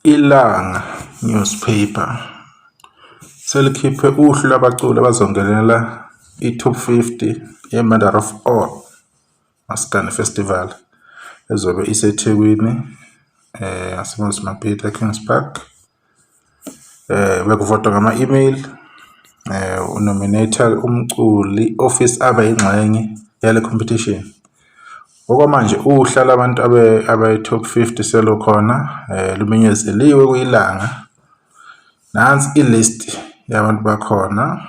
Ilanga newspaper selikhiphe uhlu lwabaculi abazongenela i-top 50 ye-Mother of All Maskandi Festival ezobe iseThekwini ngaseMoses Mabhida Kings Park. Bekuvotwa ngama-email. Unominator umculi office abe yingxenye yale competition. Okwamanje uhla labantu abe-top 50 selukhona lumenyezeliwe kuyilanga. Nansi ilist yabantu bakhona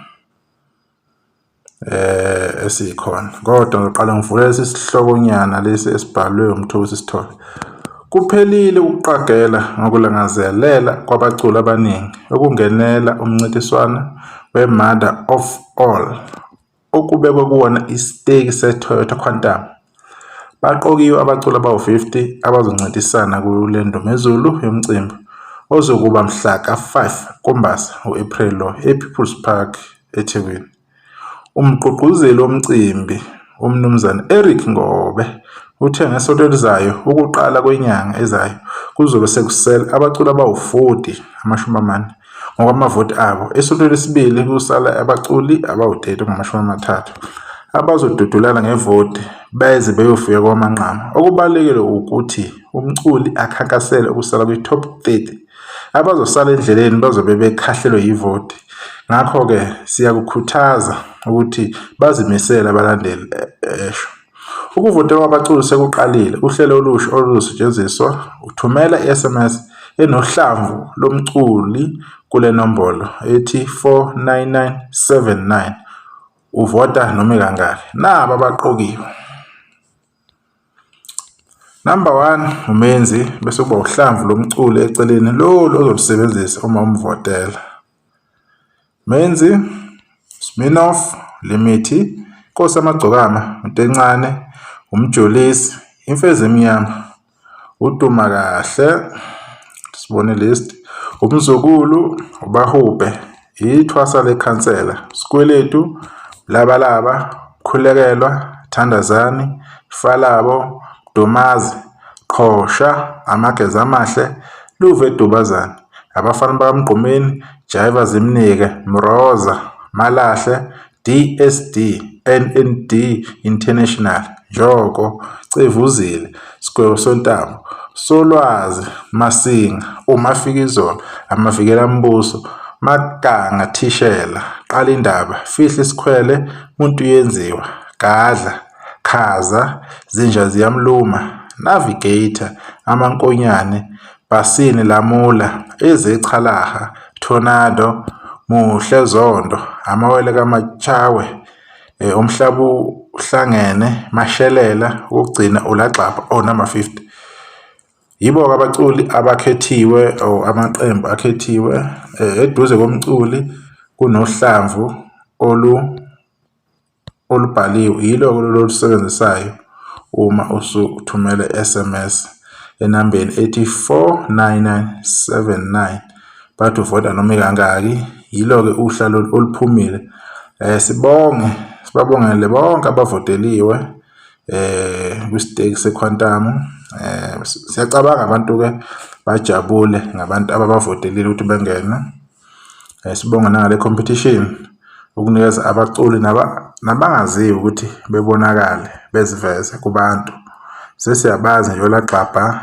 esikhona. Kodwa ngiqala ngivule lesi sihlokonyana lesi esibhalwe uMthosi Sithole. Kuphelile ukuqagela ngokulangazelela kwabaculi abaningi okungenela umncintiswano we-Mother of All okubekwe kuwona isiteki se-Toyota Quantum. Baqokiwe abaculi abawu-50 abazoncintisana kule ndumezulu yomcimbi ozokuba mhla ka-5 kuMbasa ngo-April lo ePeople's Park eThekwini. Umgqugquzeli womcimbi uMnumzane Eric Ngobe uthe ngesonto elizayo ukuqala kwenyanga ezayo kuzobe sekusele abaculi abawu-40 40 ngokwamavoti abo. Esonto lesibili kusala abaculi abawu-30 30 abazodudulana ngevoti beze beyofika kwamanqamu. Okubalulekile ukuthi umculi akhankasele ukusala kwi-top 30. Abazosala endleleni bazobe bekhahlelwe yivoti. Ngakho-ke siyakukhuthaza ukuthi bazimisele abalandeli esho. Ukuvotela kwabaculi sekuqalile. Uhlelo olusha oluzosetshenziswa uthumela i-SMS enohlamvu lomculi kule nombolo ethi 49979. Uvota noma kangaki. Naba abaqokiwe. Number 1 umenzi bese kuba uhlamvu lomculi eceleni lo ozolusebenzisa uma umvotela. Menzi Smirnoff Limithi, Nkosi Amagcokama, Ntencane, Umjolisi, Imfezi Emnyama, Uduma Kahle, sibone list, Umzukulu, Ubahube, Ithwasa leKhansela, Sikweletu, Labalaba, Khulukelwa, Thandazani, Falabo, Dumazi, Qhosha, Amageza Amahle, Luve Dubazane, Abafana bakaMgqumeni, Jive Zimnike, Mroza, Malahle, DSD, NND International, Joko, Cevuzile, Sigwebo Sontambo, Solwazi, Masinga, uMafikizolo, Amavikela Mbuso, Maganga Thishela, Qala Indaba, Fihle Isikhwele, Muntu Yenziwa, Gadla, Khaza, Zinja Ziyamluma, Navigator, Amankonyane, Basini Lamula, Ezechalaha, Tornado, Muhle Zondo, Amawele kaMachawe, Umhlabu Uhlangene, Mashelela, ukugcina uLaxaba number 50. Yibo abaculi abakhethiwe amaqembu akhethiwe. Eduze komculi kunohlamvu olubhaliwe yilo lolusebenzisayo uma usuthumela SMS enambeni ethi 49979. Bathi uvota noma kangaki. Yilo-ke uhla oluphumile. Sibabongele bonke abavoteliwe kwisiteki seQuantum. Siyacabanga abantu-ke bajabule ngabantu ababavotelile ukuthi bengene. Sibonga nangale competition ukunikeza abaculi nabangaziyo ukuthi bebonakale beziveze kubantu. Sesiyabazi nje oLaxaba,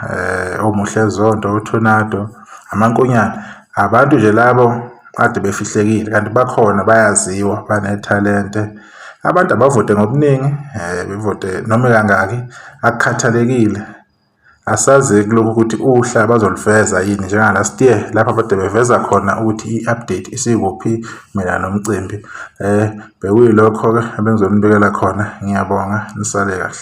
oMuhle Zondo, uTornado, Amankonyane. Abantu nje labo kade befihlekile kanti bakhona bayaziwa banethalente. Abantu abavote ngobuningi, bevote noma kangaki akukhathalekile. Asazi kuloko ukuthi uhla bazolufeza yini njenga last year lapha bade beveza khona ukuthi i-update isikuphi mina nomcimbi. Bekuyilokho ke ebengizonibekela khona. Ngiyabonga, nisale kahle.